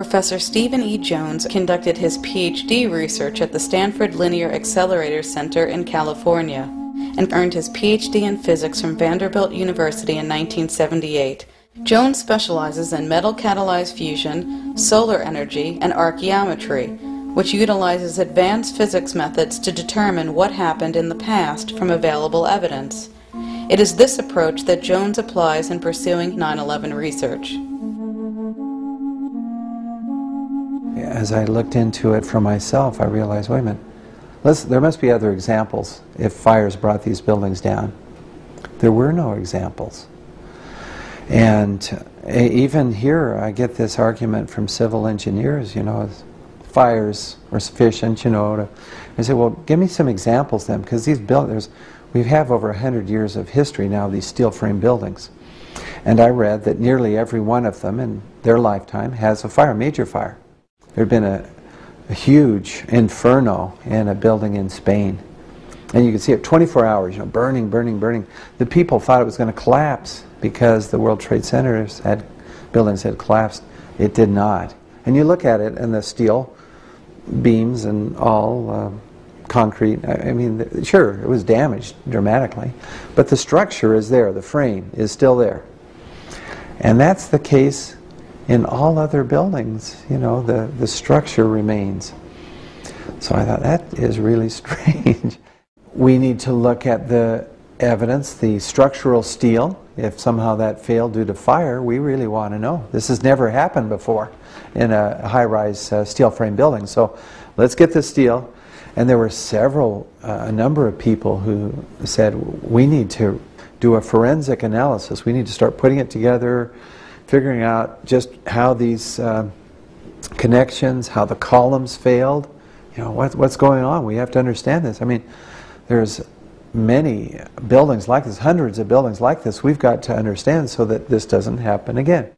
Professor Stephen E. Jones conducted his Ph.D. research at the Stanford Linear Accelerator Center in California and earned his Ph.D. in physics from Vanderbilt University in 1978. Jones specializes in metal-catalyzed fusion, solar energy, and archaeometry, which utilizes advanced physics methods to determine what happened in the past from available evidence. It is this approach that Jones applies in pursuing 9/11 research. As I looked into it for myself, I realized, wait a minute, there must be other examples if fires brought these buildings down. There were no examples. And even here, I get this argument from civil engineers, you know, fires are sufficient, you know. I say, well, give me some examples then, because these buildings, we have over 100 years of history now, these steel frame buildings. And I read that nearly every one of them in their lifetime has a fire, major fire. There had been a huge inferno in a building in Spain. And you could see it 24 hours, you know, burning, burning, burning. The people thought it was going to collapse because the World Trade Centers buildings had collapsed. It did not. And you look at it, and the steel beams and all concrete, I mean, sure, it was damaged dramatically, but the structure is there, the frame is still there. And that's the case in all other buildings, you know, the structure remains. So I thought, that is really strange. We need to look at the evidence, the structural steel. If somehow that failed due to fire, we really want to know. This has never happened before in a high-rise steel frame building. So let's get the steel. And there were a number of people who said, we need to do a forensic analysis. We need to start putting it together, figuring out just how these connections, how the columns failed. You know, what's going on? We have to understand this. I mean, there's many buildings like this, hundreds of buildings like this we've got to understand so that this doesn't happen again.